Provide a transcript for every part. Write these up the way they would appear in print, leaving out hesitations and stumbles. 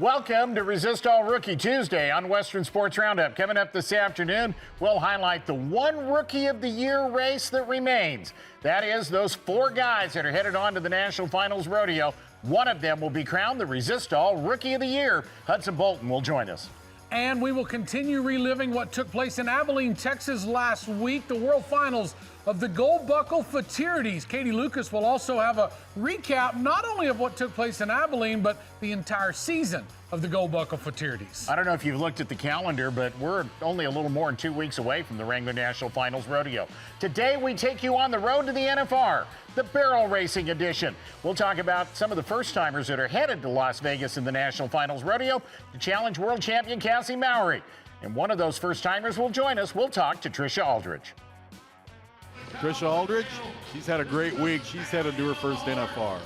Welcome to Resist All Rookie Tuesday on Western Sports Roundup. Coming up this afternoon, we'll highlight the one Rookie of the Year race that remains. That is those four guys that are headed on to the National Finals Rodeo. One of them will be crowned the Resist All Rookie of the Year. Hudson Bolton will join us. And we will continue reliving what took place in Abilene, Texas last week, the World Finals of the Gold Buckle Futurities. Katie Lucas will also have a recap not only of what took place in Abilene, but the entire season of the Gold Buckle Futurities. I don't know if you've looked at the calendar, but we're only a little more than 2 weeks away from the Wrangler National Finals Rodeo. Today, we take you on the road to the NFR, the barrel racing edition. We'll talk about some of the first-timers that are headed to Las Vegas in the National Finals Rodeo to challenge world champion Cassie Mowry. And one of those first-timers will join us. We'll talk to Tricia Aldridge. Tricia Aldridge, she's had a great week. She's headed to her first NFR.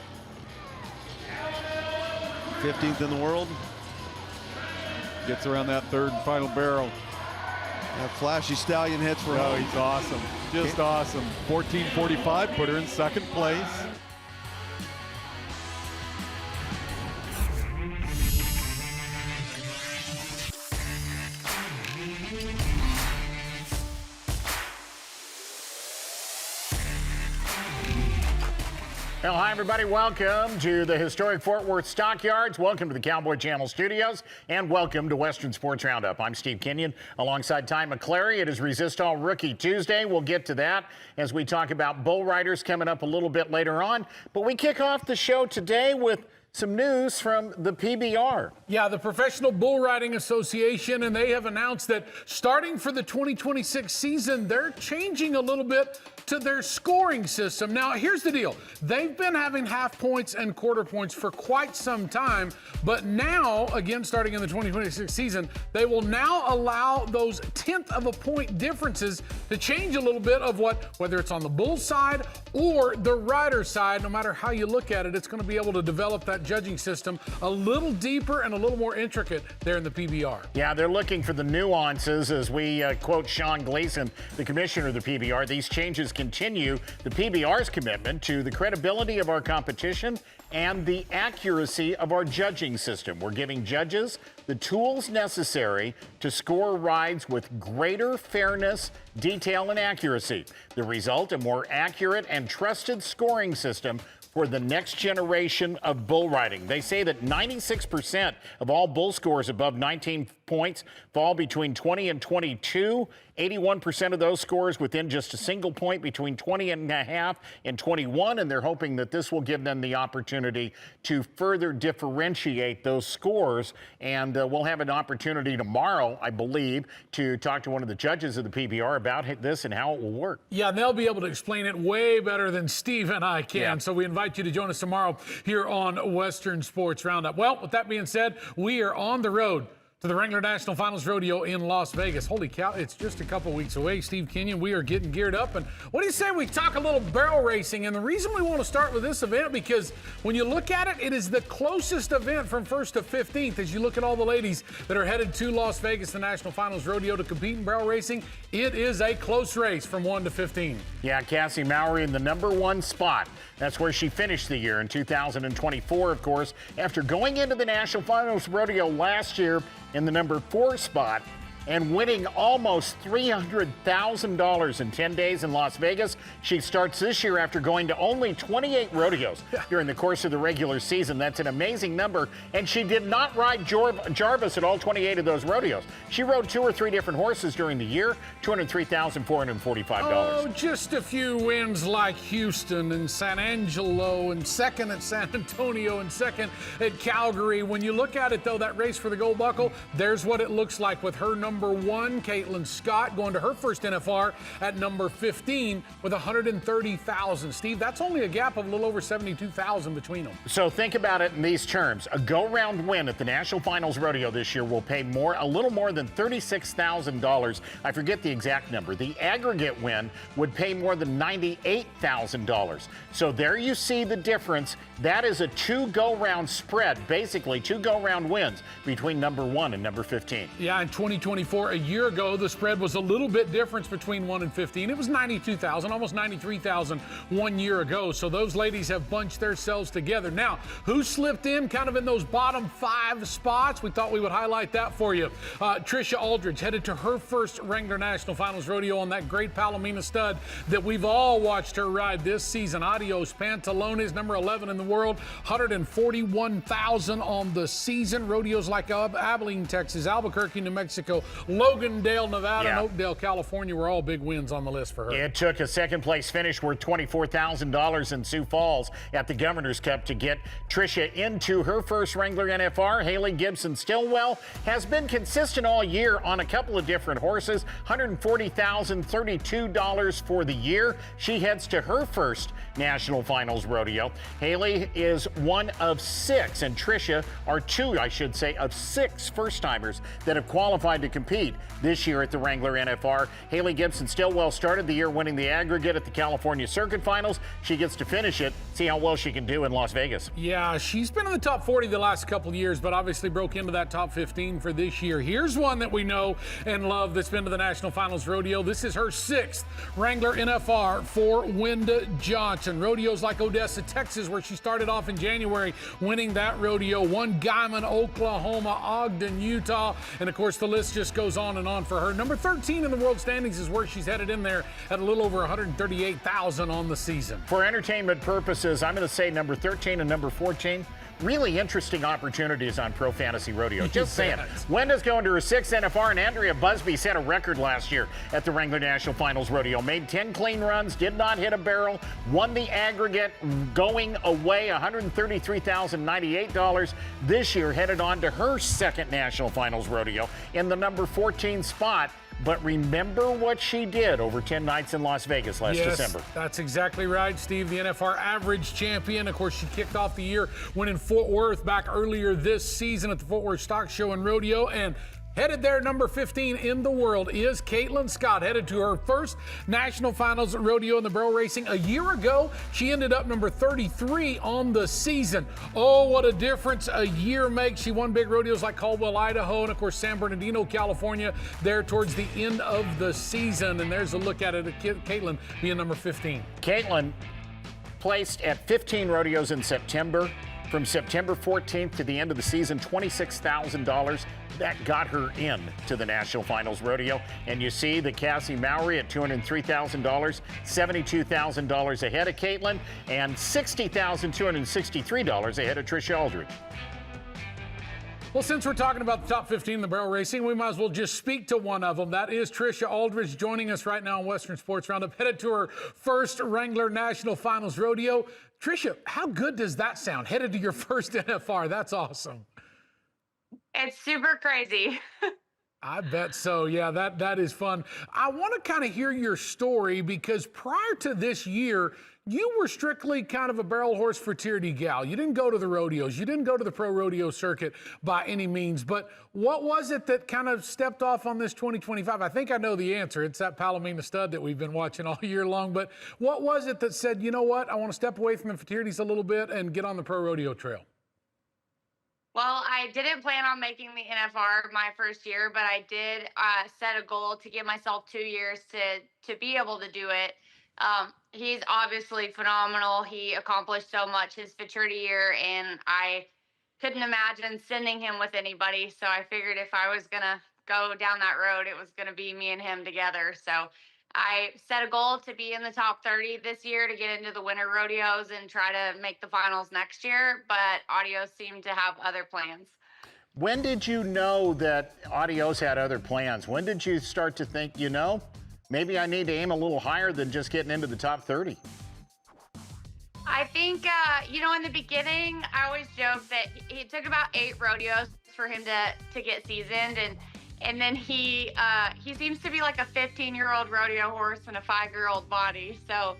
15th in the world. Gets around that third and final barrel. That flashy stallion hits for Oh, home. he's awesome. Just awesome. 14:45, put her in second place. Well, hi, everybody. Welcome to the historic Fort Worth Stockyards. Welcome to the Cowboy Channel studios, and welcome to Western Sports Roundup. I'm Steve Kenyon, alongside Ty McClary. It is Resist All Rookie Tuesday. We'll get to that as we talk about bull riders coming up a little bit later on. But we kick off the show today with some news from the PBR. Yeah, the Professional Bull Riding Association, and they have announced that starting for the 2026 season, they're changing a little bit to their scoring system. Now, here's the deal. They've been having half points and quarter points for quite some time, but now, again, starting in the 2026 season, they will now allow those tenth of a point differences to change a little bit of whether it's on the bull side or the rider side. No matter how you look at it, it's going to be able to develop that judging system a little deeper and a little more intricate there in the PBR. Yeah, they're looking for the nuances. As we quote Sean Gleason, the commissioner of the PBR, these changes continue the PBR's commitment to the credibility of our competition and the accuracy of our judging system. We're giving judges the tools necessary to score rides with greater fairness, detail, and accuracy. The result, a more accurate and trusted scoring system for the next generation of bull riding. They say that 96% of all bull scores above 19 points fall between 20 and 22. 81% of those scores within just a single point between 20 and a half and 21, and they're hoping that this will give them the opportunity to further differentiate those scores. And we'll have an opportunity tomorrow, I believe, to talk to one of the judges of the PBR about this and how it will work. Yeah, and they'll be able to explain it way better than Steve and I can. Yeah. So we invite you to join us tomorrow here on Western Sports Roundup. Well, with that being said, we are on the road to the Wrangler National Finals Rodeo in Las Vegas. Holy cow, it's just a couple weeks away. Steve Kenyon, we are getting geared up. And what do you say we talk a little barrel racing? And the reason we want to start with this event, because when you look at it, it is the closest event from 1st to 15th. As you look at all the ladies that are headed to Las Vegas, the National Finals Rodeo, to compete in barrel racing, it is a close race from 1 to 15. Yeah, Cassie Mowry in the #1 spot. That's where she finished the year in 2024, of course, after going into the National Finals Rodeo last year in the #4 spot and winning almost $300,000 in 10 days in Las Vegas. She starts this year after going to only 28 rodeos during the course of the regular season. That's an amazing number. And she did not ride Jarvis at all 28 of those rodeos. She rode 2 or 3 different horses during the year, $203,445. Oh, just a few wins like Houston and San Angelo and second at San Antonio and second at Calgary. When you look at it, though, that race for the Gold Buckle, there's what it looks like with her #1, Caitlin Scott, going to her first NFR at #15 with $130,000. Steve, that's only a gap of a little over $72,000 between them. So think about it in these terms. A go-round win at the National Finals Rodeo this year will pay a little more than $36,000. I forget the exact number. The aggregate win would pay more than $98,000. So there you see the difference. That is a 2 go-round spread, basically 2 go-round wins between #1 and #15. Yeah, in 2020 24. A year ago, the spread was a little bit different between 1 and 15. It was 92,000, almost 93,000 1 year ago. So those ladies have bunched themselves together. Now, who slipped in kind of in those bottom 5 spots? We thought we would highlight that for you. Tricia Aldridge headed to her first Wrangler National Finals Rodeo on that great Palomino stud that we've all watched her ride this season. Adios Pantalones, number 11 in the world, 141,000 on the season. Rodeos like Abilene, Texas, Albuquerque, New Mexico, Logandale, Nevada, and Oakdale, California were all big wins on the list for her. It took a second-place finish worth $24,000 in Sioux Falls at the Governor's Cup to get Tricia into her first Wrangler NFR. Haley Gibson Stillwell has been consistent all year on a couple of different horses. $140,032 for the year. She heads to her first National Finals Rodeo. Haley is one of 6, and Tricia are 2, I should say, of 6 first-timers that have qualified to compete this year at the Wrangler NFR. Haley Gibson Stillwell started the year winning the aggregate at the California Circuit Finals. She gets to finish it, see how well she can do in Las Vegas. Yeah, she's been in the top 40 the last couple of years, but obviously broke into that top 15 for this year. Here's one that we know and love that's been to the National Finals Rodeo. This is her 6th Wrangler NFR for Wenda Johnson. Rodeos like Odessa, Texas, where she started off in January, winning that rodeo. Won Guyman, Oklahoma, Ogden, Utah, and of course the list just goes on and on for her. Number 13 in the world standings is where she's headed in there at a little over 138,000 on the season. For entertainment purposes, I'm going to say number 13 and number 14. Really interesting opportunities on Pro Fantasy Rodeo. Just saying. Wenda's going to her 6th NFR, and Andrea Busby set a record last year at the Wrangler National Finals Rodeo. Made 10 clean runs, did not hit a barrel, won the aggregate, going away $133,098. This year, headed on to her 2nd National Finals Rodeo in the number 14 spot. But remember what she did over 10 nights in Las Vegas last December. That's exactly right, Steve. The NFR average champion. Of course, she kicked off the year winning Fort Worth back earlier this season at the Fort Worth Stock Show and Rodeo. And headed there, number 15 in the world, is Caitlin Scott, headed to her first National Finals Rodeo in the barrel racing. A year ago, she ended up number 33 on the season. Oh, what a difference a year makes. She won big rodeos like Caldwell, Idaho, and of course San Bernardino, California, there towards the end of the season. And there's a look at it, Caitlin being number 15. Caitlin placed at 15 rodeos in September. From September 14th to the end of the season, $26,000. That got her in to the National Finals Rodeo. And you see the Cassie Mowry at $203,000, $72,000 ahead of Caitlin, and $60,263 ahead of Tricia Aldridge. Well, since we're talking about the top 15 in the barrel racing, we might as well just speak to one of them. That is Tricia Aldridge joining us right now on Western Sports Roundup, headed to her first Wrangler National Finals Rodeo. Tricia, how good does that sound? Headed to your first NFR. That's awesome. It's super crazy. I bet so. Yeah, that is fun. I want to kind of hear your story because prior to this year, you were strictly kind of a barrel horse futurity gal. You didn't go to the rodeos. You didn't go to the pro rodeo circuit by any means. But what was it that kind of stepped off on this 2025? I think I know the answer. It's that Palomino stud that we've been watching all year long. But what was it that said, you know what, I want to step away from the futurities a little bit and get on the pro rodeo trail? Well, I didn't plan on making the NFR my first year, but I did set a goal to give myself 2 years to be able to do it. He's obviously phenomenal. He accomplished so much his futurity year, and I couldn't imagine sending him with anybody. So I figured if I was going to go down that road, it was going to be me and him together. So I set a goal to be in the top 30 this year to get into the winter rodeos and try to make the finals next year. But Adios seemed to have other plans. When did you know that Adios had other plans? When did you start to think, you know, maybe I need to aim a little higher than just getting into the top 30? I think, in the beginning, I always joke that it took about 8 rodeos for him to get seasoned. And then he seems to be like a 15-year-old rodeo horse in a 5-year-old body. So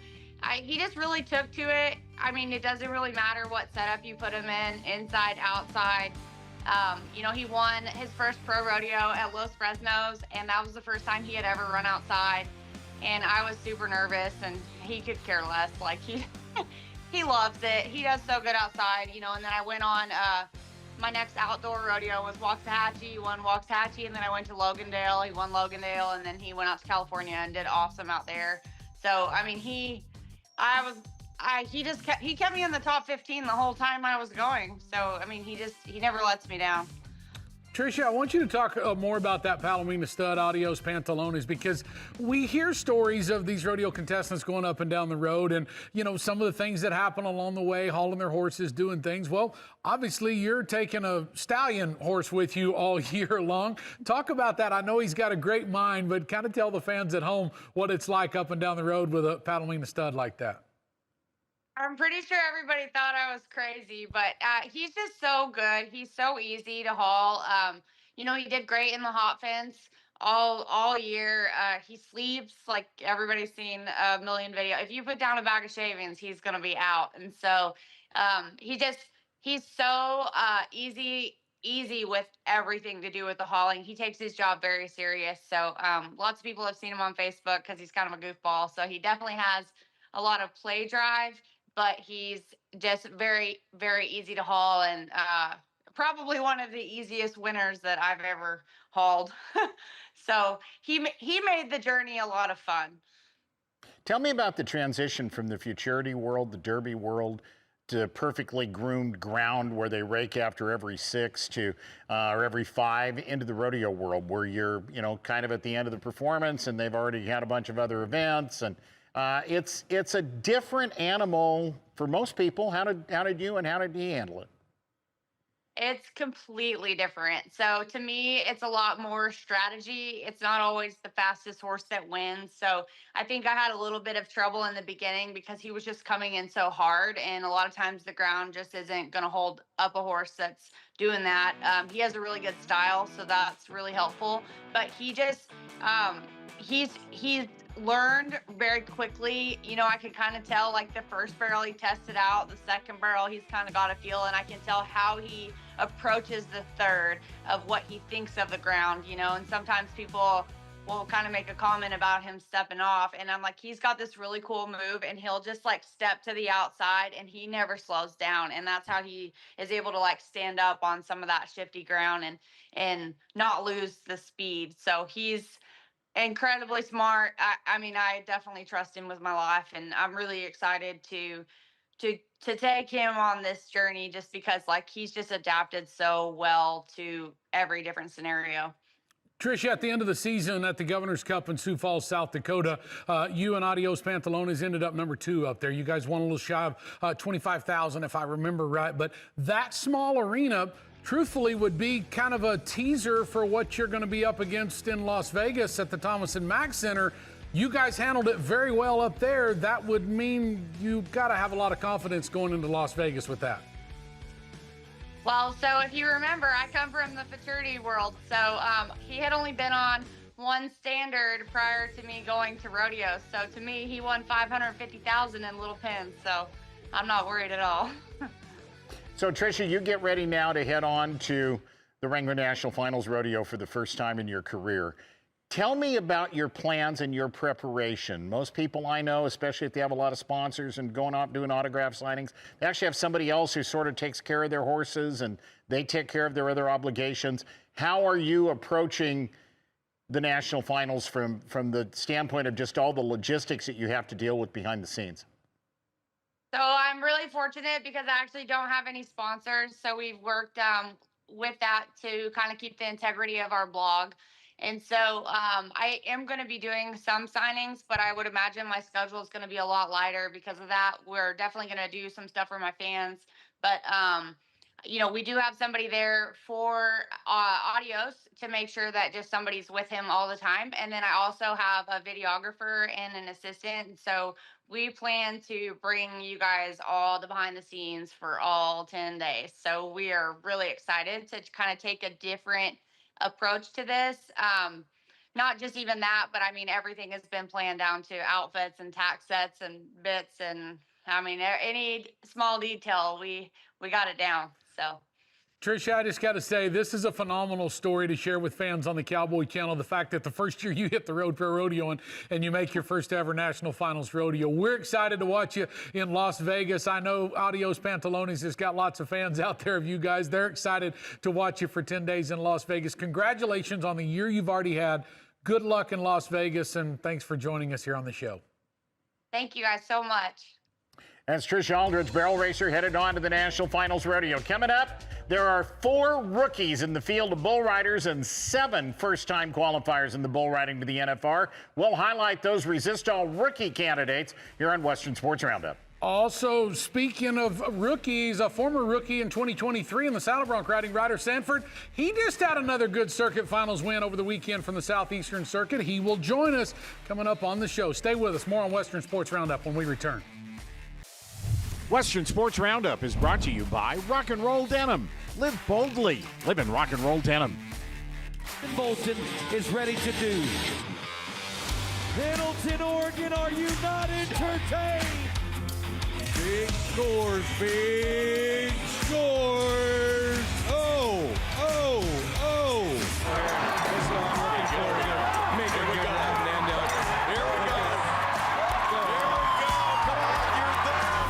he just really took to it. I mean, it doesn't really matter what setup you put him in, inside, outside. He won his first pro rodeo at Los Fresnos, and that was the first time he had ever run outside. And I was super nervous, and he could care less. Like, he loves it. He does so good outside, and then I went on my next outdoor rodeo was Waxahachie. He won Waxahachie, and then I went to Logandale. He won Logandale, and then he went out to California and did awesome out there. So I mean, he kept me in the top 15 the whole time I was going. So I mean, he never lets me down. Tricia, I want you to talk more about that Palomino stud, Adios Pantalones, because we hear stories of these rodeo contestants going up and down the road and, you know, some of the things that happen along the way, hauling their horses, doing things. Well, obviously you're taking a stallion horse with you all year long. Talk about that. I know he's got a great mind, but kind of tell the fans at home what it's like up and down the road with a Palomino stud like that. I'm pretty sure everybody thought I was crazy, but he's just so good. He's so easy to haul. You know, he did great in the hot fence all year. He sleeps like everybody's seen a million videos. If you put down a bag of shavings, he's gonna be out. And so he's so easy with everything to do with the hauling. He takes his job very serious. So lots of people have seen him on Facebook because he's kind of a goofball. So he definitely has a lot of play drive, but he's just very, very easy to haul, and probably one of the easiest winners that I've ever hauled. So he made the journey a lot of fun. Tell me about the transition from the Futurity world, the Derby world, to perfectly groomed ground where they rake after every 6 to or every 5 into the rodeo world, where you're, you know, kind of at the end of the performance and they've already had a bunch of other events, and it's a different animal for most people. How did you handle it? It's completely different. So to me, it's a lot more strategy. It's not always the fastest horse that wins. So I think I had a little bit of trouble in the beginning because he was just coming in so hard. And a lot of times the ground just isn't going to hold up a horse that's doing that. He has a really good style, so that's really helpful. But he just, he's learned very quickly. You know, I can kind of tell, like, the first barrel he tested out, the second barrel he's kind of got a feel, and I can tell how he approaches the third of what he thinks of the ground, you know. And sometimes people will kind of make a comment about him stepping off, and I'm like, he's got this really cool move, and he'll just like step to the outside and he never slows down, and that's how he is able to like stand up on some of that shifty ground and not lose the speed. So he's incredibly smart. I mean, I definitely trust him with my life, and I'm really excited to take him on this journey, just because like he's just adapted so well to every different scenario. Tricia, at the end of the season at the Governor's Cup in Sioux Falls, South Dakota, you and Adios Pantalones ended up number 2 up there. You guys won a little shy of 25,000, if I remember right. But that small arena, truthfully, would be kind of a teaser for what you're going to be up against in Las Vegas at the Thomas and Mack Center. You guys handled it very well up there. That would mean you've got to have a lot of confidence going into Las Vegas with that. Well, so if you remember, I come from the Futurity world. So he had only been on one standard prior to me going to rodeo. So to me, he won 550,000 in little pins. So I'm not worried at all. So, Tricia, you get ready now to head on to the Wrangler National Finals Rodeo for the first time in your career. Tell me about your plans and your preparation. Most people I know, especially if they have a lot of sponsors and going out doing autograph signings, they actually have somebody else who sort of takes care of their horses and they take care of their other obligations. How are you approaching the national finals from the standpoint of just all the logistics that you have to deal with behind the scenes? So I'm really fortunate because I actually don't have any sponsors. So we've worked with that to kind of keep the integrity of our blog. And so I am going to be doing some signings, but I would imagine my schedule is going to be a lot lighter because of that. We're definitely going to do some stuff for my fans. But, you know, we do have somebody there for Adios to make sure that just somebody's with him all the time. And then I also have a videographer and an assistant. So we plan to bring you guys all the behind the scenes for all 10 days. So we are really excited to kind of take a different approach to this. Not just even that, but I mean, everything has been planned down to outfits and tack sets and bits. And I mean, any small detail, we got it down. So Tricia, I just got to say, this is a phenomenal story to share with fans on the Cowboy Channel. The fact that the first year you hit the road for a rodeo and you make your first ever National Finals Rodeo. We're excited to watch you in Las Vegas. I know Adios Pantalones has got lots of fans out there of you guys. They're excited to watch you for 10 days in Las Vegas. Congratulations on the year you've already had. Good luck in Las Vegas, and thanks for joining us here on the show. Thank you guys so much. That's Tricia Aldridge, barrel racer, headed on to the National Finals Rodeo. Coming up, there are 4 rookies in the field of bull riders and 7 first-time qualifiers in the bull riding to the NFR. We'll highlight those Resistol rookie candidates here on Western Sports Roundup. Also, speaking of rookies, a former rookie in 2023 in the saddle bronc riding, Ryder Sanford, he just had another good circuit finals win over the weekend from the Southeastern Circuit. He will join us coming up on the show. Stay with us. More on Western Sports Roundup when we return. Western Sports Roundup is brought to you by Rock and Roll Denim. Live boldly. Live in Rock and Roll Denim. Bolton is ready to do. Middleton, Oregon, are you not entertained? Big scores, big scores. Oh, oh, oh. Make it go, Nando. Here we go.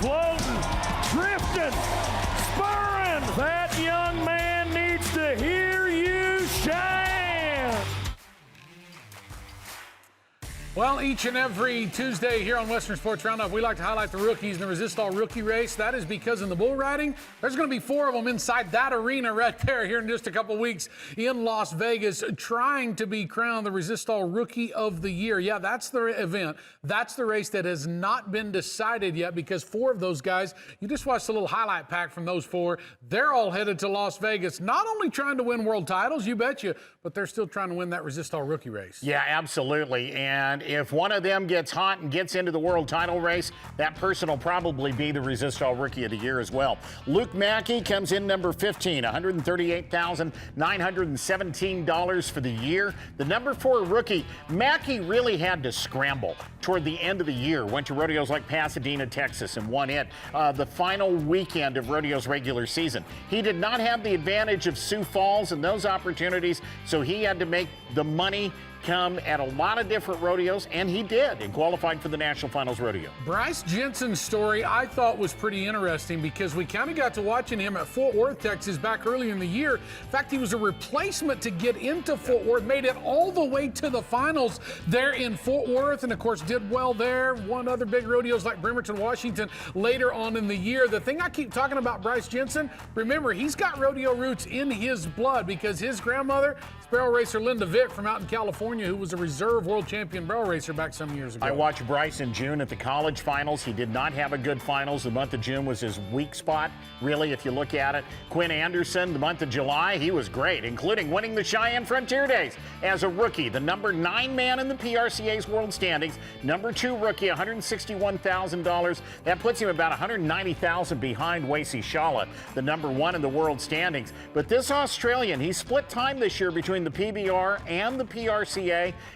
Floating, drifting, spurring. That young man needs to hear you shine. Well, each and every Tuesday here on Western Sports Roundup, we like to highlight the rookies in the Resistol rookie race. That is because in the bull riding, there's going to be 4 of them inside that arena right there here in just a couple weeks in Las Vegas, trying to be crowned the Resistol Rookie of the Year. Yeah, that's the event. That's the race that has not been decided yet because 4 of those guys, you just watched a little highlight pack from those 4. They're all headed to Las Vegas, not only trying to win world titles, you betcha, but they're still trying to win that Resistol rookie race. Yeah, absolutely. And if one of them gets hot and gets into the world title race, that person will probably be the Resistol Rookie of the Year as well. Luke Mackey comes in number 15, $138,917 for the year. The number 4 rookie, Mackey really had to scramble toward the end of the year. Went to rodeos like Pasadena, Texas, and won it the final weekend of rodeo's regular season. He did not have the advantage of Sioux Falls and those opportunities, so he had to make the money come at a lot of different rodeos, and he did, and qualified for the National Finals Rodeo. Bryce Jensen's story I thought was pretty interesting because we kind of got to watching him at Fort Worth, Texas back early in the year. In fact, he was a replacement to get into Fort Worth, made it all the way to the finals there in Fort Worth, and of course did well there. Won other big rodeos like Bremerton, Washington later on in the year. The thing I keep talking about Bryce Jensen, remember, he's got rodeo roots in his blood because his grandmother is barrel racer Linda Vick from out in California, who was a reserve world champion barrel racer back some years ago. I watched Bryce in June at the college finals. He did not have a good finals. The month of June was his weak spot, really, if you look at it. Quinn Anderson, the month of July, he was great, including winning the Cheyenne Frontier Days as a rookie. The number 9 man in the PRCA's world standings. Number 2 rookie, $161,000. That puts him about $190,000 behind Wasey Shala, the number 1 in the world standings. But this Australian, he split time this year between the PBR and the PRCA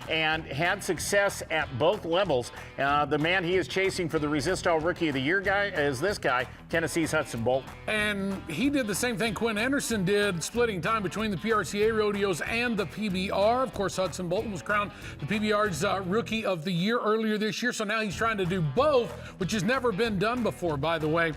and had success at both levels. The man he is chasing for the Resistol Rookie of the Year guy is this guy, Tennessee's Hudson Bolton. And he did the same thing Quinn Anderson did, splitting time between the PRCA rodeos and the PBR. Of course, Hudson Bolton was crowned the PBR's Rookie of the Year earlier this year, so now he's trying to do both, which has never been done before, by the way.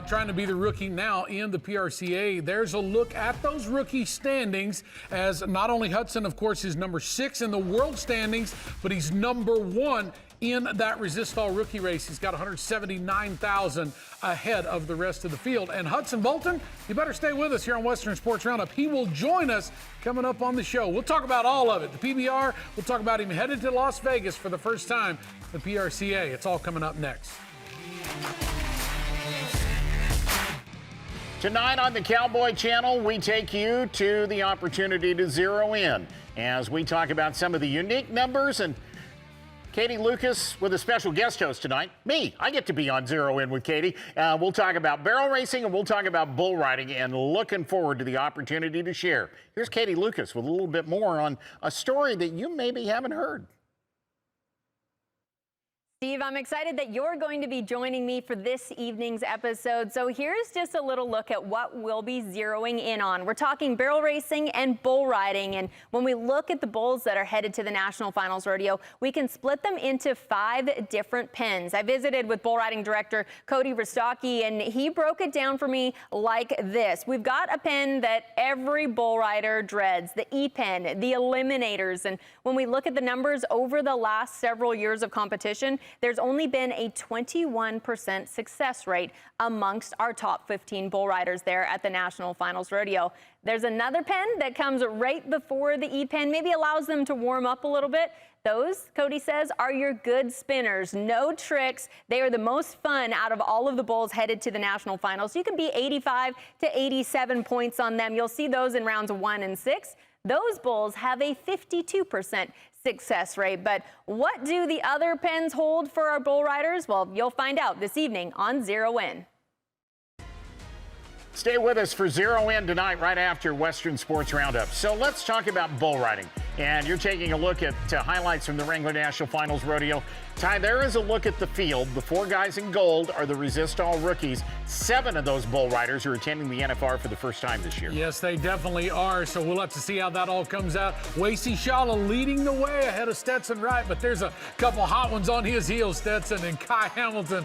Trying to be the rookie now in the PRCA. There's a look at those rookie standings, as not only Hudson, of course, is number 6 in the world standings, but he's number 1 in that Resistol rookie race. He's got 179,000 ahead of the rest of the field. And Hudson Bolton, you better stay with us here on Western Sports Roundup. He will join us coming up on the show. We'll talk about all of it. The PBR, we'll talk about him headed to Las Vegas for the first time. The PRCA, it's all coming up next. Tonight on the Cowboy Channel, we take you to the opportunity to zero in as we talk about some of the unique numbers, and Katie Lucas with a special guest host tonight. Me, I get to be on Zero In with Katie. We'll talk about barrel racing and we'll talk about bull riding, and looking forward to the opportunity to share. Here's Katie Lucas with a little bit more on a story that you maybe haven't heard. Steve, I'm excited that you're going to be joining me for this evening's episode. So here's just a little look at what we'll be zeroing in on. We're talking barrel racing and bull riding. And when we look at the bulls that are headed to the National Finals Rodeo, we can split them into 5 different pens. I visited with bull riding director Cody Rostocki, and he broke it down for me like this. We've got a pen that every bull rider dreads, the E-pen, the eliminators. And when we look at the numbers over the last several years of competition, there's only been a 21% success rate amongst our top 15 bull riders there at the National Finals Rodeo. There's another pen that comes right before the E-pen, maybe allows them to warm up a little bit. Those, Cody says, are your good spinners. No tricks. They are the most fun out of all of the bulls headed to the National Finals. You can be 85 to 87 points on them. You'll see those in rounds 1 and 6. Those bulls have a 52% success rate. But what do the other pens hold for our bull riders? Well, you'll find out this evening on Zero In. Stay with us for Zero In tonight, right after Western Sports Roundup. So let's talk about bull riding. And you're taking a look at highlights from the Wrangler National Finals Rodeo. Ty, there is a look at the field. The 4 guys in gold are the Resist All rookies. 7 of those bull riders are attending the NFR for the first time this year. Yes, they definitely are. So we'll have to see how that all comes out. Wasey Shala leading the way ahead of Stetson Wright, but there's a couple hot ones on his heels. Stetson and Kai Hamilton,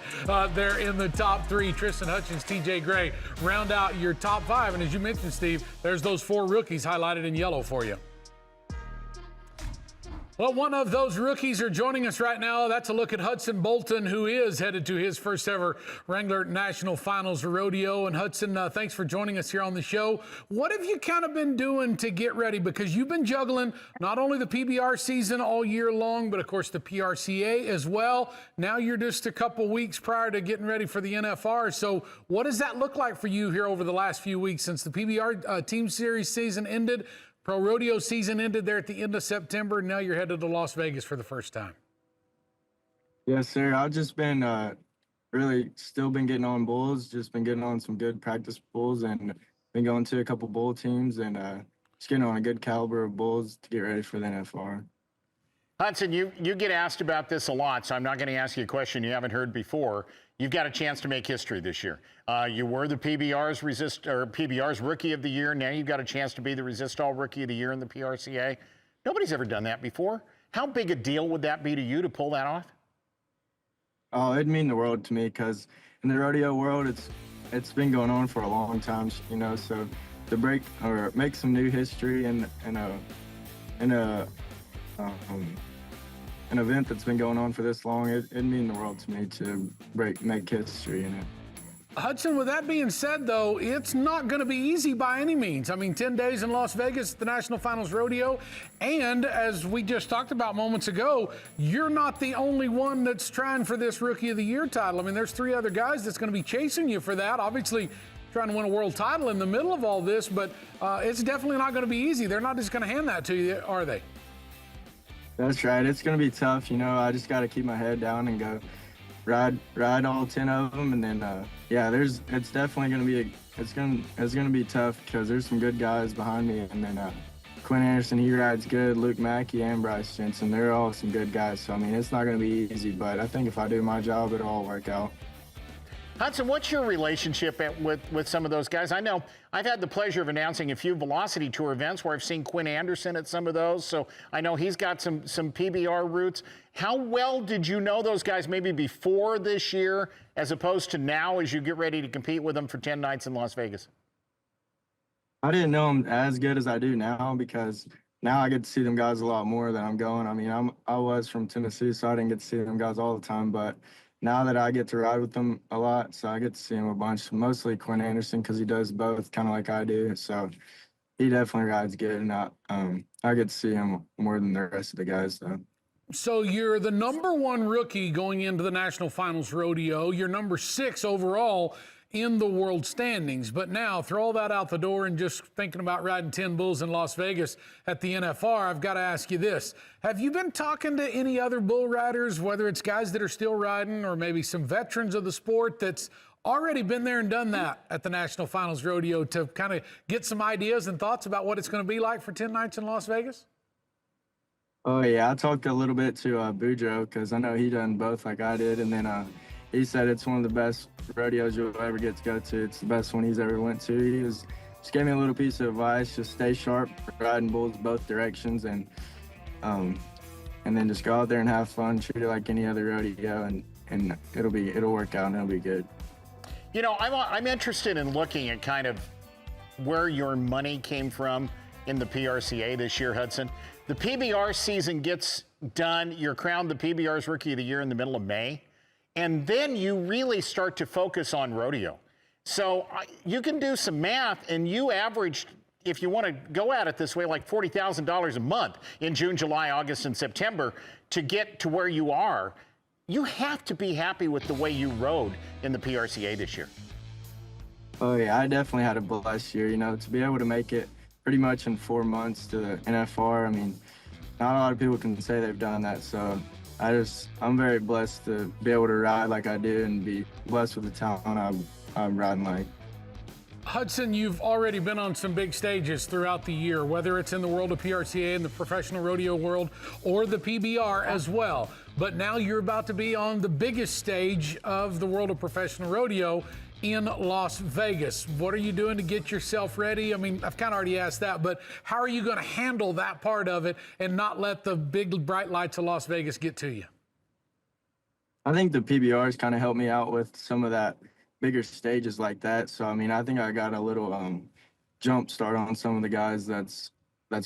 they're in the top 3. Tristan Hutchins, TJ Gray round out your top 5. And as you mentioned, Steve, there's those 4 rookies highlighted in yellow for you. Well, one of those rookies are joining us right now. That's a look at Hudson Bolton, who is headed to his first ever Wrangler National Finals Rodeo. And Hudson, thanks for joining us here on the show. What have you kind of been doing to get ready? Because you've been juggling not only the PBR season all year long, but of course the PRCA as well. Now you're just a couple weeks prior to getting ready for the NFR. So what does that look like for you here over the last few weeks since the PBR Team Series season ended? Pro Rodeo season ended there at the end of September. Now you're headed to Las Vegas for the first time. Yes, sir. I've just been really still been getting on bulls, just been getting on some good practice bulls, and been going to a couple bull teams and just getting on a good caliber of bulls to get ready for the NFR. Hudson, you get asked about this a lot, so I'm not going to ask you a question you haven't heard before. You've got a chance to make history this year. You were the PBR's Rookie of the Year. Now you've got a chance to be the Resist All Rookie of the Year in the PRCA. Nobody's ever done that before. How big a deal would that be to you to pull that off? Oh, it'd mean the world to me because in the rodeo world, it's been going on for a long time, you know. So to break or make some new history in an event that's been going on for this long, it'd mean the world to me to make history in it. Hudson, with that being said, though, it's not going to be easy by any means. I mean, 10 days in Las Vegas, the National Finals Rodeo, and as we just talked about moments ago, you're not the only one that's trying for this Rookie of the Year title. I mean, there's 3 other guys that's going to be chasing you for that. Obviously, trying to win a world title in the middle of all this, but it's definitely not going to be easy. They're not just going to hand that to you, are they? That's right. It's going to be tough. You know, I just got to keep my head down and go ride all 10 of them. And then, yeah, it's definitely going to be, it's going to be tough because there's some good guys behind me. And then Quinn Anderson, he rides good. Luke Mackey and Bryce Jensen, they're all some good guys. So, I mean, it's not going to be easy, but I think if I do my job, it'll all work out. Hudson, what's your relationship with some of those guys? I know I've had the pleasure of announcing a few Velocity Tour events where I've seen Quinn Anderson at some of those, so I know he's got some PBR roots. How well did you know those guys maybe before this year as opposed to now as you get ready to compete with them for 10 nights in Las Vegas? I didn't know them as good as I do now because now I get to see them guys a lot more than I'm going. I mean, I was from Tennessee, so I didn't get to see them guys all the time, but now that I get to ride with them a lot, so I get to see him a bunch, mostly Quinn Anderson because he does both kind of like I do. So he definitely rides good, and I get to see him more than the rest of the guys, though. So you're the #1 rookie going into the National Finals Rodeo. You're number 6 overall in the world standings. But now, throw all that out the door and just thinking about riding 10 bulls in Las Vegas at the NFR, I've got to ask you this. Have you been talking to any other bull riders, whether it's guys that are still riding or maybe some veterans of the sport that's already been there and done that at the National Finals Rodeo to kind of get some ideas and thoughts about what it's going to be like for 10 nights in Las Vegas? Oh yeah, I talked a little bit to Boudreaux because I know he done both like I did, and then he said it's one of the best rodeos you'll ever get to go to. It's the best one he's ever went to. He just gave me a little piece of advice: just stay sharp, riding bulls both directions, and then just go out there and have fun, treat it like any other rodeo, and it'll work out and it'll be good. You know, I'm interested in looking at kind of where your money came from in the PRCA this year, Hudson. The PBR season gets done. You're crowned the PBR's Rookie of the Year in the middle of May. And then you really start to focus on rodeo. So you can do some math, and you averaged, if you want to go at it this way, like $40,000 a month in June, July, August, and September to get to where you are. You have to be happy with the way you rode in the PRCA this year. Oh yeah, I definitely had a blessed year. You know, to be able to make it pretty much in 4 months to the NFR. I mean, not a lot of people can say they've done that. So I'm very blessed to be able to ride like I do and be blessed with the talent I'm riding like. Hudson, you've already been on some big stages throughout the year, whether it's in the world of PRCA and the professional rodeo world or the PBR as well. But now you're about to be on the biggest stage of the world of professional rodeo in Las Vegas. What are you doing to get yourself ready? I mean, I've kind of already asked that, but how are you going to handle that part of it and not let the big bright lights of Las Vegas get to you? I think the PBRs kind of helped me out with some of that bigger stages like that. So, I mean, I think I got a little jump start on some of the guys that's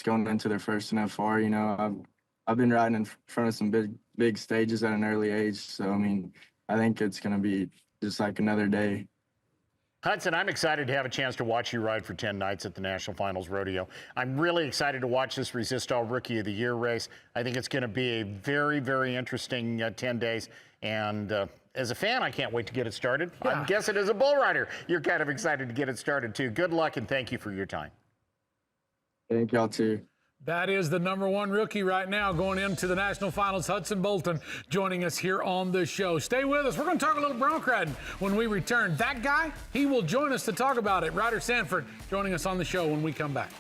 going into their first NFR. You know, I've been riding in front of some big stages at an early age. So, I mean, I think it's going to be just like another day. Hudson, I'm excited to have a chance to watch you ride for 10 nights at the National Finals Rodeo. I'm really excited to watch this Resist All Rookie of the Year race. I think it's going to be a very, very interesting 10 days. And as a fan, I can't wait to get it started. Yeah. I'm guessing as a bull rider, you're kind of excited to get it started too. Good luck and thank you for your time. Thank y'all too. That is the #1 rookie right now going into the National Finals, Hudson Bolton, joining us here on the show. Stay with us. We're going to talk a little bronc riding when we return. That guy, he will join us to talk about it. Ryder Sanford joining us on the show when we come back.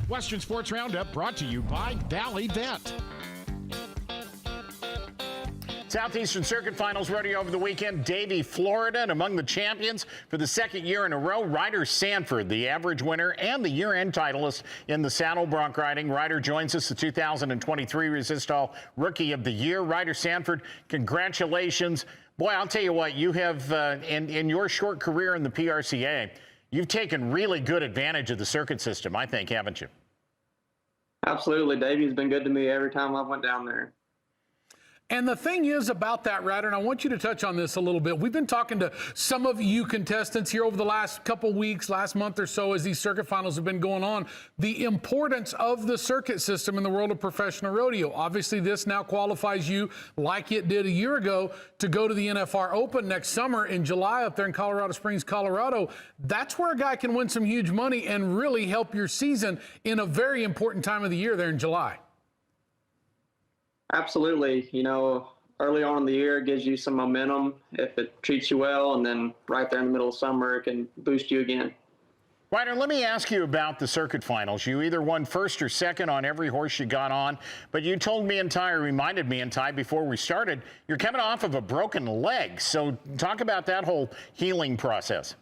Western Sports Roundup brought to you by Valley Vet. Southeastern Circuit Finals Rodeo over the weekend. Davie, Florida, and among the champions for the second year in a row, Ryder Sanford, the average winner and the year-end titleist in the saddle bronc riding. Ryder joins us, the 2023 Resist All Rookie of the Year. Ryder Sanford, congratulations. Boy, I'll tell you what, you have, in your short career in the PRCA, you've taken really good advantage of the circuit system, I think, haven't you? Absolutely. Davey's been good to me every time I went down there. And the thing is about that, Ryder, and I want you to touch on this a little bit. We've been talking to some of you contestants here over the last couple weeks, last month or so, as these circuit finals have been going on, the importance of the circuit system in the world of professional rodeo. Obviously, this now qualifies you, like it did a year ago, to go to the NFR Open next summer in July up there in Colorado Springs, Colorado. That's where a guy can win some huge money and really help your season in a very important time of the year there in July. Absolutely. You know, early on in the year, it gives you some momentum if it treats you well, and then right there in the middle of summer, it can boost you again. Ryder, let me ask you about the circuit finals. You either won first or second on every horse you got on, but you told me and Ty, reminded me and Ty before we started, you're coming off of a broken leg. So talk about that whole healing process.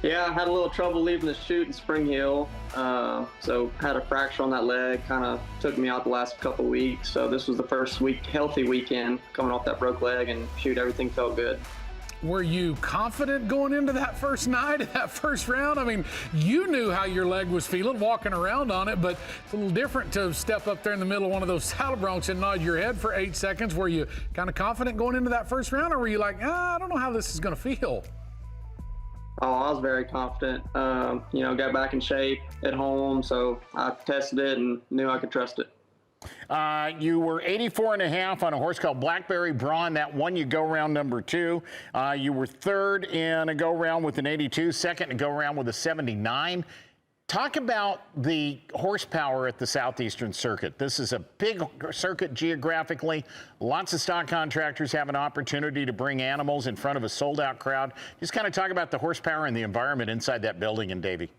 Yeah, I had a little trouble leaving the chute in Spring Hill, so had a fracture on that leg, kind of took me out the last couple weeks. So this was the first healthy weekend coming off that broke leg, and shoot, everything felt good. Were you confident going into that first night, that first round? I mean, you knew how your leg was feeling walking around on it, but it's a little different to step up there in the middle of one of those saddle broncs and nod your head for 8 seconds. Were you kind of confident going into that first round, or were you like, I don't know how this is going to feel? Oh, I was very confident. You know, got back in shape at home, so I tested it and knew I could trust it. You were 84.5 on a horse called Blackberry Brawn. That won you go-round number 2. You were third in a go-round with an 82, second in a go-round with a 79. Talk about the horsepower at the Southeastern Circuit. This is a big circuit geographically. Lots of stock contractors have an opportunity to bring animals in front of a sold-out crowd. Just kind of talk about the horsepower and the environment inside that building in Davie.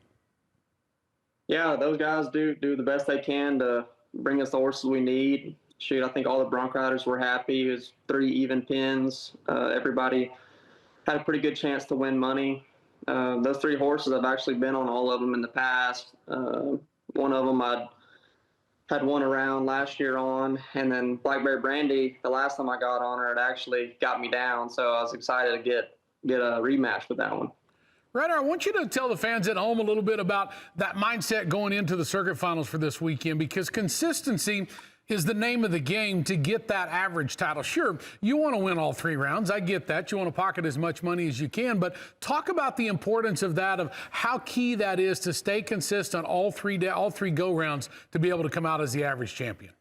Yeah, those guys do the best they can to bring us the horses we need. Shoot, I think all the bronc riders were happy. It was 3 even pins. Everybody had a pretty good chance to win money. Those 3 horses, I've actually been on all of them in the past. One of them I had won around last year on, and then Blackberry Brandy, the last time I got on her, it actually got me down. So I was excited to get a rematch with that one. Ryder, I want you to tell the fans at home a little bit about that mindset going into the circuit finals for this weekend, because consistency is the name of the game to get that average title. Sure, you want to win all 3 rounds. I get that. You want to pocket as much money as you can, but talk about the importance of that, of how key that is to stay consistent all three go rounds to be able to come out as the average champion.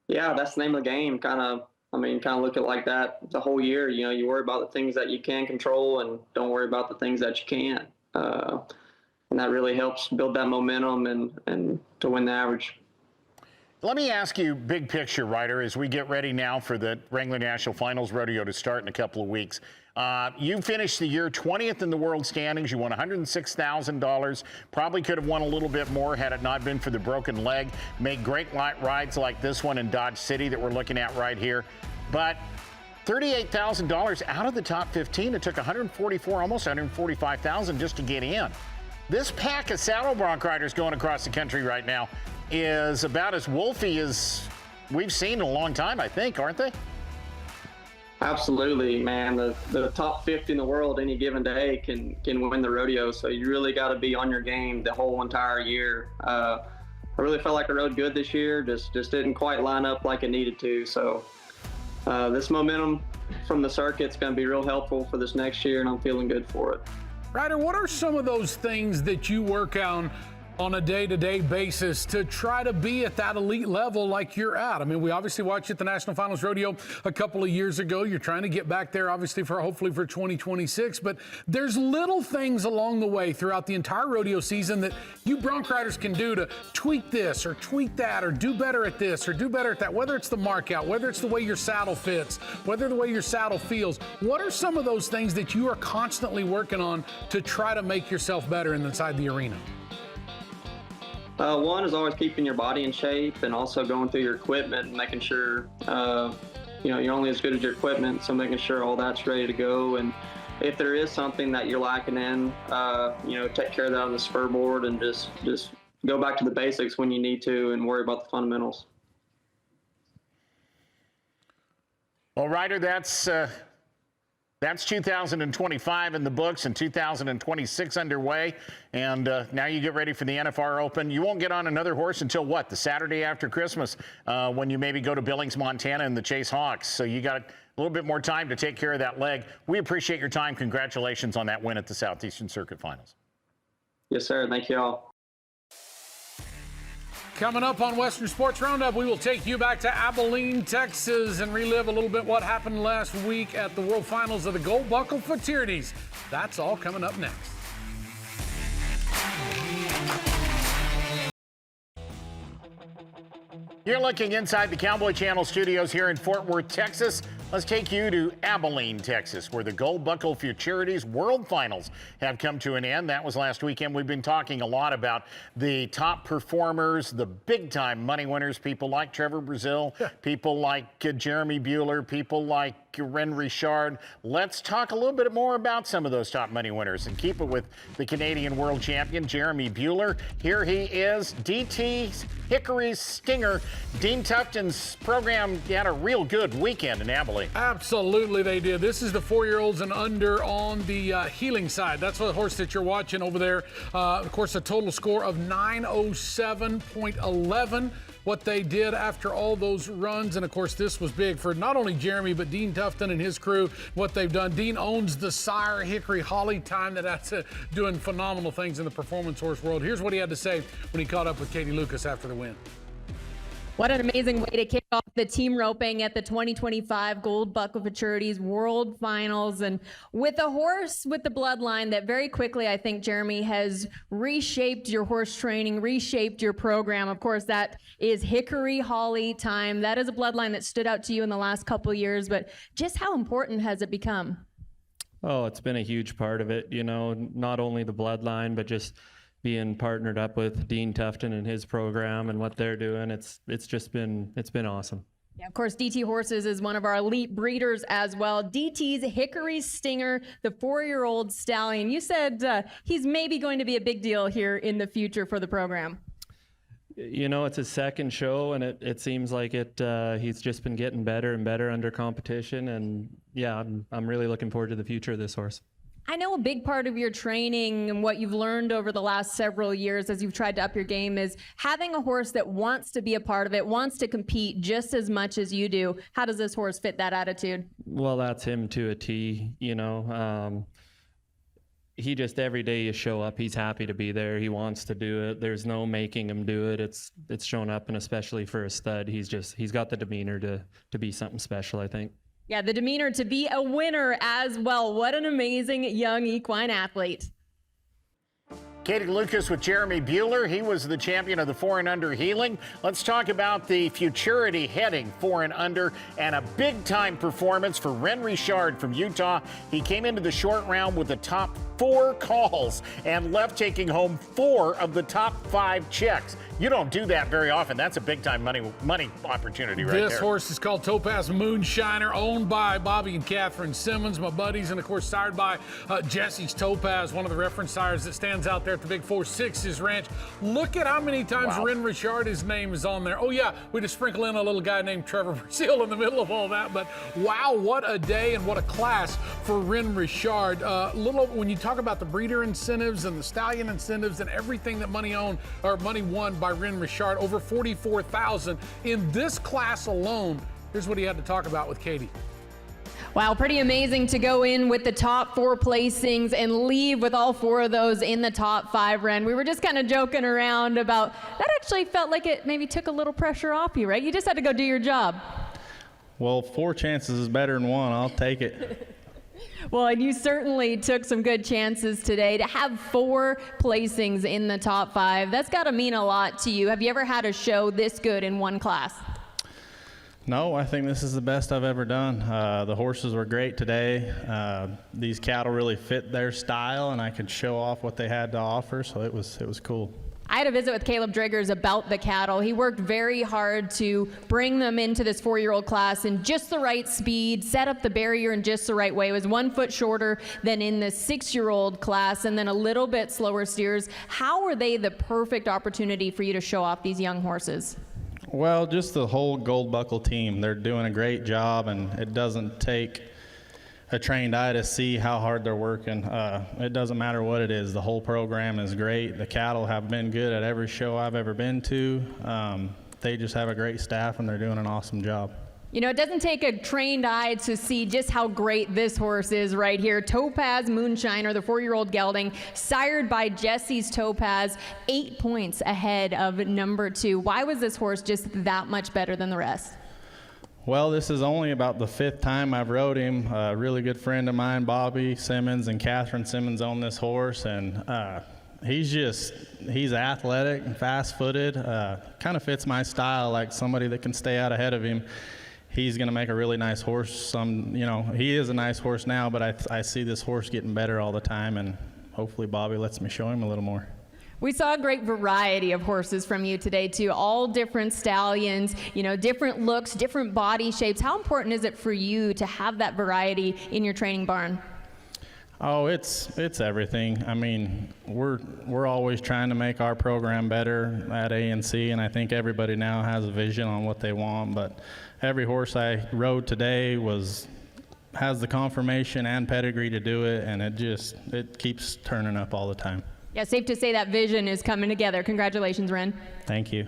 Yeah, that's the name of the game. Kind of look at it like that the whole year. You know, you worry about the things that you can control and don't worry about the things that you can't. And that really helps build that momentum and to win the average. Let me ask you, big picture, Ryder, as we get ready now for the Wrangler National Finals Rodeo to start in a couple of weeks. You finished the year 20th in the world standings. You won $106,000. Probably could have won a little bit more had it not been for the broken leg. Made great rides like this one in Dodge City that we're looking at right here. But $38,000 out of the top 15. It took $144,000, almost $145,000 just to get in. This pack of saddle bronc riders going across the country right now is about as wolfy as we've seen in a long time, I think, aren't they? Absolutely, man. The top 50 in the world any given day can win the rodeo, so you really got to be on your game the whole entire year. I really felt like I rode good this year, just didn't quite line up like it needed to. So this momentum from the circuit's going to be real helpful for this next year, and I'm feeling good for it. Ryder, what are some of those things that you work on a day-to-day basis to try to be at that elite level like you're at? I mean, we obviously watched you at the National Finals Rodeo a couple of years ago. You're trying to get back there, obviously, hopefully for 2026. But there's little things along the way throughout the entire rodeo season that you bronc riders can do to tweak this or tweak that or do better at this or do better at that, whether it's the mark out, whether it's the way your saddle fits, whether the way your saddle feels. What are some of those things that you are constantly working on to try to make yourself better inside the arena? One is always keeping your body in shape and also going through your equipment and making sure, you're only as good as your equipment, so making sure all that's ready to go. And if there is something that you're lacking in, take care of that on the spur board and just go back to the basics when you need to and worry about the fundamentals. Well, Ryder, that's 2025 in the books and 2026 underway. And now you get ready for the NFR Open. You won't get on another horse until what? The Saturday after Christmas, when you maybe go to Billings, Montana and the Chase Hawks. So you got a little bit more time to take care of that leg. We appreciate your time. Congratulations on that win at the Southeastern Circuit Finals. Yes, sir. Thank you all. Coming up on Western Sports Roundup, we will take you back to Abilene, Texas, and relive a little bit what happened last week at the World Finals of the Gold Buckle Futurities. That's all coming up next. You're looking inside the Cowboy Channel studios here in Fort Worth, Texas. Let's take you to Abilene, Texas, where the Gold Buckle Futurities World Finals have come to an end. That was last weekend. We've been talking a lot about the top performers, the big-time money winners, people like Trevor Brazil, people like Jeremy Buehler, people like Ren Richard. Let's talk a little bit more about some of those top money winners and keep it with the Canadian world champion, Jeremy Buehler. Here he is, DT's Hickory's Stinger. Dean Tufton's program had a real good weekend in Abilene. Absolutely, they did. This is the 4-year-olds and under on the healing side. That's the horse that you're watching over there. Of course, a total score of 907.11. What they did after all those runs. And of course, this was big for not only Jeremy, but Dean Tufton and his crew, what they've done. Dean owns the sire Hickory Holly time that's doing phenomenal things in the performance horse world. Here's what he had to say when he caught up with Katie Lucas after the win. What an amazing way to kick off the team roping at the 2025 Gold Buckle Futurity's World Finals. And with a horse with the bloodline that very quickly, I think, Jeremy, has reshaped your horse training, reshaped your program. Of course, that is Hickory Holly time. That is a bloodline that stood out to you in the last couple of years, but just how important has it become? Oh, it's been a huge part of it, you know, not only the bloodline, but just being partnered up with Dean Tufton and his program and what they're doing. It's been awesome. Yeah, of course, DT Horses is one of our elite breeders as well. DT's Hickory Stinger, the 4-year-old stallion. You said he's maybe going to be a big deal here in the future for the program. You know, it's his second show, and it seems like he's just been getting better and better under competition. And yeah, I'm really looking forward to the future of this horse. I know a big part of your training and what you've learned over the last several years as you've tried to up your game is having a horse that wants to be a part of it, wants to compete just as much as you do. How does this horse fit that attitude? Well, that's him to a T, you know. He just, every day you show up, he's happy to be there. He wants to do it. There's no making him do it. It's shown up, and especially for a stud, he's got the demeanor to be something special, I think. Yeah, the demeanor to be a winner as well. What an amazing young equine athlete. Katie Lucas with Jeremy Buehler. He was the champion of the 4 and under heeling. Let's talk about the Futurity heading 4 and under, and a big time performance for Ren Richard from Utah. He came into the short round with the top 4 calls and left taking home 4 of the top 5 checks. You don't do that very often. That's a big time money opportunity right there. This horse is called Topaz Moonshiner, owned by Bobby and Catherine Simmons, my buddies, and of course sired by Jesse's Topaz, one of the reference sires that stands out there at the Big 4-6's ranch. Look at how many times Ren Richard, his name is on there. Oh yeah, we just sprinkle in a little guy named Trevor Brazil in the middle of all that, but wow, what a day and what a class for Ren Richard. When you talk about the breeder incentives and the stallion incentives and everything that money won by Ren Richard, over $44,000 in this class alone. Here's what he had to talk about with Katie. Wow, pretty amazing to go in with the top 4 placings and leave with all 4 of those in the top 5, Ren. We were just kind of joking around about that. Actually felt like it maybe took a little pressure off you, right? You just had to go do your job. Well, 4 chances is better than 1. I'll take it. Well, and you certainly took some good chances today. To have 4 placings in the top 5, that's got to mean a lot to you. Have you ever had a show this good in one class? No, I think this is the best I've ever done. The horses were great today. These cattle really fit their style, and I could show off what they had to offer, so it was cool. I had a visit with Caleb Driggers about the cattle. He worked very hard to bring them into this 4-year-old class in just the right speed, set up the barrier in just the right way. It was 1 foot shorter than in the 6-year-old class, and then a little bit slower steers. How were they the perfect opportunity for you to show off these young horses? Well, just the whole Gold Buckle team. They're doing a great job, and it doesn't take a trained eye to see how hard they're working. It doesn't matter what it is. The whole program is great. The cattle have been good at every show I've ever been to. They just have a great staff, and they're doing an awesome job. You know, it doesn't take a trained eye to see just how great this horse is right here. Topaz Moonshiner, the 4-year-old gelding, sired by Jesse's Topaz, 8 points ahead of number 2. Why was this horse just that much better than the rest? Well, this is only about the 5th time I've rode him. A really good friend of mine, Bobby Simmons and Catherine Simmons, own this horse, and he's athletic and fast-footed. Kind of fits my style, like somebody that can stay out ahead of him. He's going to make a really nice horse. He is a nice horse now, but I see this horse getting better all the time, and hopefully Bobby lets me show him a little more. We saw a great variety of horses from you today, too. All different stallions, different looks, different body shapes. How important is it for you to have that variety in your training barn? Oh, it's everything. I mean, we're always trying to make our program better at A&C, and I think everybody now has a vision on what they want. But every horse I rode today has the confirmation and pedigree to do it, and it keeps turning up all the time. Yeah, safe to say that vision is coming together. Congratulations, Ren. Thank you.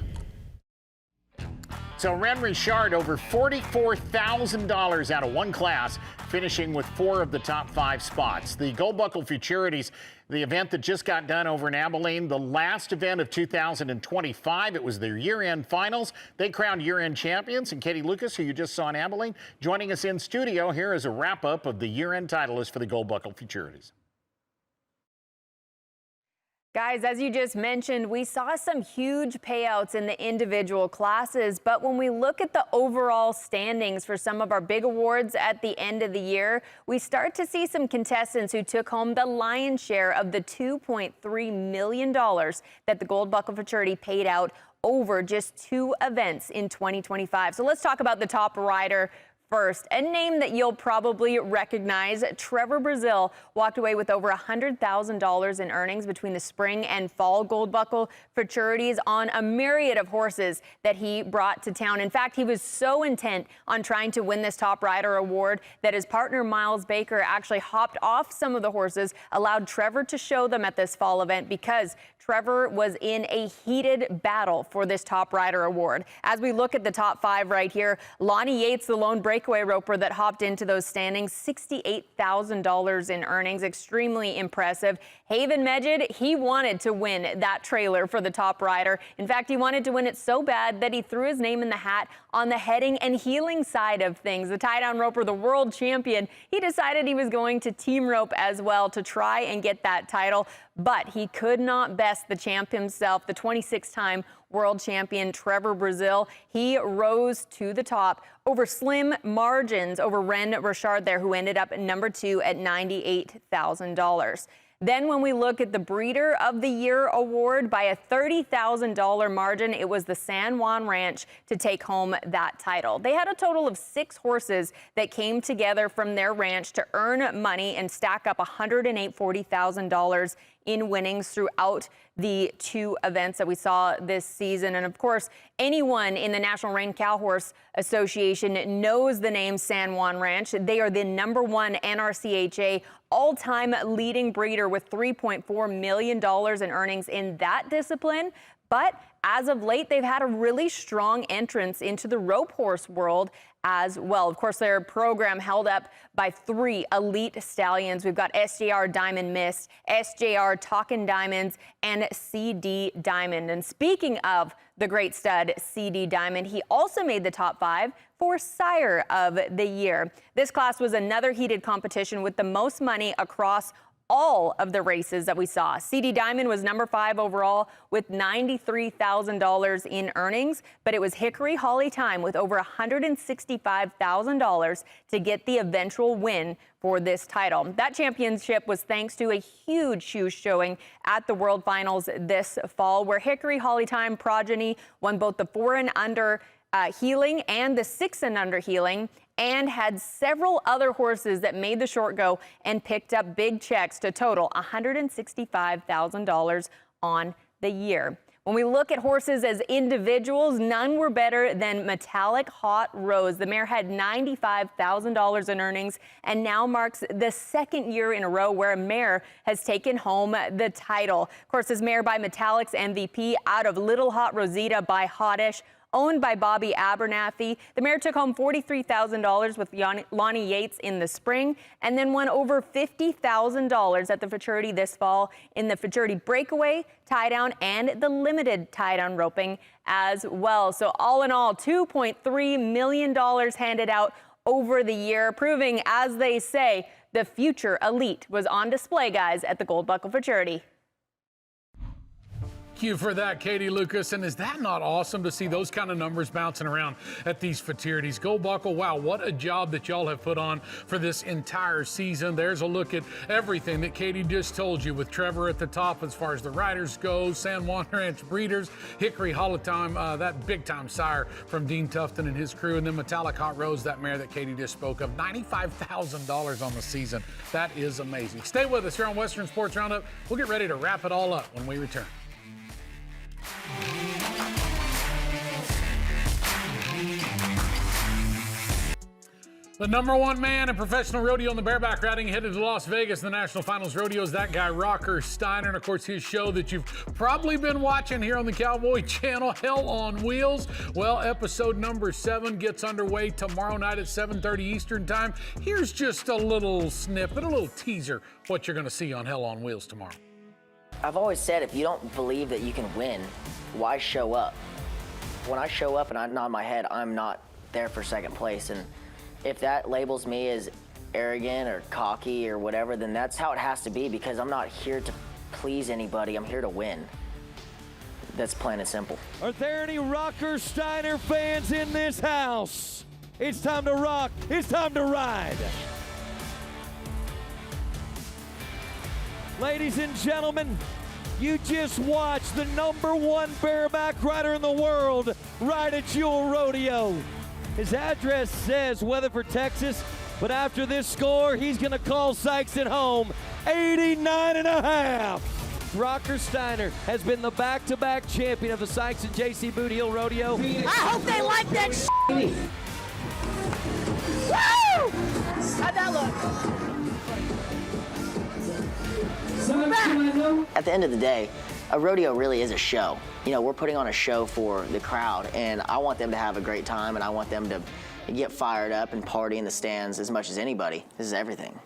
So Ren Richard over $44,000 out of one class, finishing with 4 of the top 5 spots. The Gold Buckle Futurities, the event that just got done over in Abilene, the last event of 2025. It was their year-end finals. They crowned year-end champions. And Katie Lucas, who you just saw in Abilene, joining us in studio. Here is a wrap-up of the year-end titleists for the Gold Buckle Futurities. Guys, as you just mentioned, we saw some huge payouts in the individual classes, but when we look at the overall standings for some of our big awards at the end of the year, we start to see some contestants who took home the lion's share of the $2.3 million that the Gold Buckle Futurity paid out over just 2 events in 2025. So let's talk about the top rider first. A name that you'll probably recognize, Trevor Brazil, walked away with over $100,000 in earnings between the spring and fall Gold Buckle Futurities on a myriad of horses that he brought to town. In fact, he was so intent on trying to win this top rider award that his partner Miles Baker actually hopped off some of the horses, allowed Trevor to show them at this fall event because Trevor was in a heated battle for this top rider award. As we look at the top 5 right here, Lonnie Yates, the lone breakaway roper that hopped into those standings, $68,000 in earnings, extremely impressive. Haven Mejid, he wanted to win that trailer for the top rider. In fact, he wanted to win it so bad that he threw his name in the hat on the heading and heeling side of things. The tie-down roper, the world champion, he decided he was going to team rope as well to try and get that title, but he could not best the champ himself, the 26-time world champion Trevor Brazil. He rose to the top over slim margins over Ren Richard there, who ended up at number 2 at $98,000. Then when we look at the Breeder of the Year award, by a $30,000 margin, it was the San Juan Ranch to take home that title. They had a total of 6 horses that came together from their ranch to earn money and stack up $140,000 in winnings throughout the 2 events that we saw this season. And of course, anyone in the National Rein Cow Horse Association knows the name San Juan Ranch. They are the #1 NRCHA all-time leading breeder with $3.4 million in earnings in that discipline. But as of late, they've had a really strong entrance into the rope horse world as well. Of course, their program held up by 3 elite stallions. We've got SJR Diamond Mist, SJR Talkin' Diamonds, and CD Diamond. And speaking of the great stud CD Diamond, he also made the top 5 for Sire of the Year. This class was another heated competition with the most money across all of the races that we saw. CD Diamond was number 5 overall with $93,000 in earnings, but it was Hickory Holly Time with over $165,000 to get the eventual win for this title. That championship was thanks to a huge showing at the World Finals this fall, where Hickory Holly Time progeny won both the 4 and under heeling and the 6 and under heeling, and had several other horses that made the short go and picked up big checks to total $165,000 on the year. When we look at horses as individuals, none were better than Metallic Hot Rose. The mare had $95,000 in earnings and now marks the 2nd year in a row where a mare has taken home the title. Of course, this mare by Metallic's MVP out of Little Hot Rosita by Hottish, owned by Bobby Abernathy. The mare took home $43,000 with Lonnie Yates in the spring, and then won over $50,000 at the Futurity this fall in the Futurity Breakaway, Tie-Down, and the Limited Tie-Down roping as well. So all in all, $2.3 million handed out over the year, proving, as they say, the future elite was on display, guys, at the Gold Buckle Futurity. Thank you for that, Katie Lucas. And is that not awesome to see those kind of numbers bouncing around at these futurities? Gold Buckle, wow, what a job that y'all have put on for this entire season. There's a look at everything that Katie just told you, with Trevor at the top as far as the riders go, San Juan Ranch breeders, Hickory Hollow Time, that big-time sire from Dean Tufton and his crew, and then Metallic Hot Rose, that mare that Katie just spoke of. $95,000 on the season. That is amazing. Stay with us here on Western Sports Roundup. We'll get ready to wrap it all up when we return. The #1 man in professional rodeo in the bareback riding headed to Las Vegas. The National Finals Rodeo is that guy, Rocker Steiner. And, of course, his show that you've probably been watching here on the Cowboy Channel, Hell on Wheels. Well, episode number 7 gets underway tomorrow night at 7:30 Eastern Time. Here's just a little snippet, a little teaser what you're going to see on Hell on Wheels tomorrow. I've always said if you don't believe that you can win, why show up? When I show up and I nod my head, I'm not there for second place. And if that labels me as arrogant or cocky or whatever, then that's how it has to be, because I'm not here to please anybody. I'm here to win. That's plain and simple. Are there any Rocker Steiner fans in this house? It's time to rock. It's time to ride. Ladies and gentlemen, you just watched the #1 bareback rider in the world ride a Jewel Rodeo. His address says Weatherford, Texas, but after this score, he's going to call Sykes at home 89.5. Rocker Steiner has been the back-to-back champion of the Sykes and J.C. Boot Hill Rodeo. I hope they like that shit. Woo! How'd that look? At the end of the day, a rodeo really is a show. You know, we're putting on a show for the crowd, and I want them to have a great time, and I want them to get fired up and party in the stands as much as anybody. This is everything.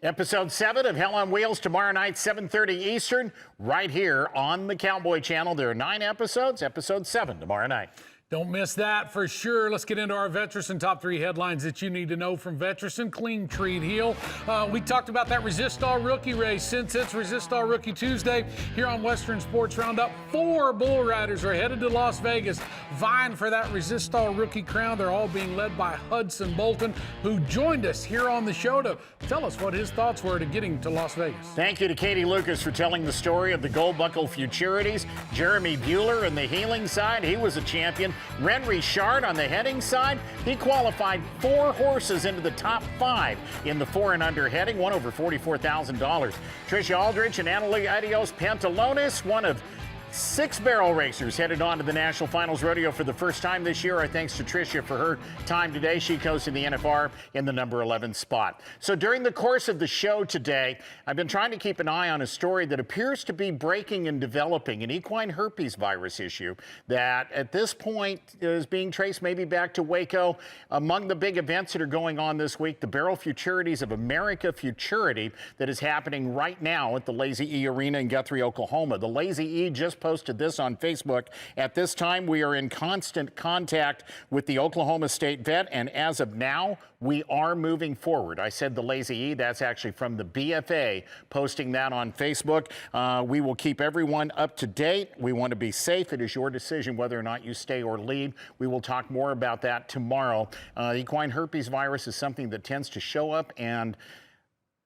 Episode 7 of Hell on Wheels tomorrow night, 7:30 Eastern, right here on the Cowboy Channel. There are 9 episodes. Episode 7 tomorrow night. Don't miss that for sure. Let's get into our Veterison top 3 headlines that you need to know from Veterison. Clean treat heel. We talked about that Resist All rookie race. Since it's Resist All Rookie Tuesday here on Western Sports Roundup, 4 bull riders are headed to Las Vegas vying for that Resist All rookie crown. They're all being led by Hudson Bolton, who joined us here on the show to tell us what his thoughts were to getting to Las Vegas. Thank you to Katie Lucas for telling the story of the Gold Buckle Futurities. Jeremy Bueller on the heeling side, he was a champion. Ren Richard on the heading side, he qualified 4 horses into the top 5 in the 4 and under heading, won over $44,000. Tricia Aldridge and Analia Adios Pantalones, one of 6 barrel racers headed on to the National Finals Rodeo for the first time this year. Our thanks to Tricia for her time today. She coached in the NFR in the number 11 spot. So during the course of the show today, I've been trying to keep an eye on a story that appears to be breaking and developing, an equine herpes virus issue that at this point is being traced maybe back to Jayco. Among the big events that are going on this week, the Barrel Futurities of America Futurity that is happening right now at the Lazy E Arena in Guthrie, Oklahoma. The Lazy E just posted this on Facebook. At this time, we are in constant contact with the Oklahoma State vet, and as of now, we are moving forward. I said the Lazy E, that's actually from the BFA posting that on Facebook. We will keep everyone up to date. We want to be safe. It is your decision whether or not you stay or leave. We will talk more about that tomorrow. Equine herpes virus is something that tends to show up and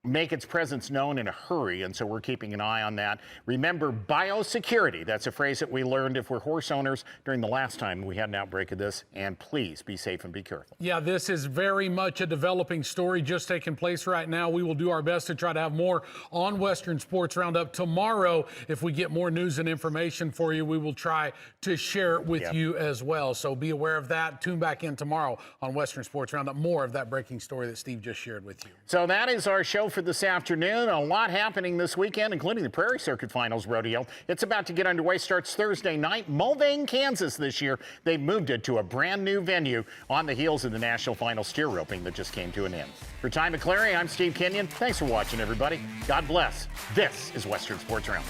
make its presence known in a hurry, and so we're keeping an eye on that. Remember, biosecurity, that's a phrase that we learned if we're horse owners during the last time we had an outbreak of this, and please be safe and be careful. Yeah, this is very much a developing story just taking place right now. We will do our best to try to have more on Western Sports Roundup tomorrow. If we get more news and information for you, we will try to share it with you as well. So be aware of that. Tune back in tomorrow on Western Sports Roundup. More of that breaking story that Steve just shared with you. So that is our show for this afternoon. A lot happening this weekend, including the Prairie Circuit Finals Rodeo. It's about to get underway. Starts Thursday night. Mulvane, Kansas this year. They've moved it to a brand new venue on the heels of the National Finals steer roping that just came to an end. For Ty McClary, I'm Steve Kenyon. Thanks for watching, everybody. God bless. This is Western Sports Roundup.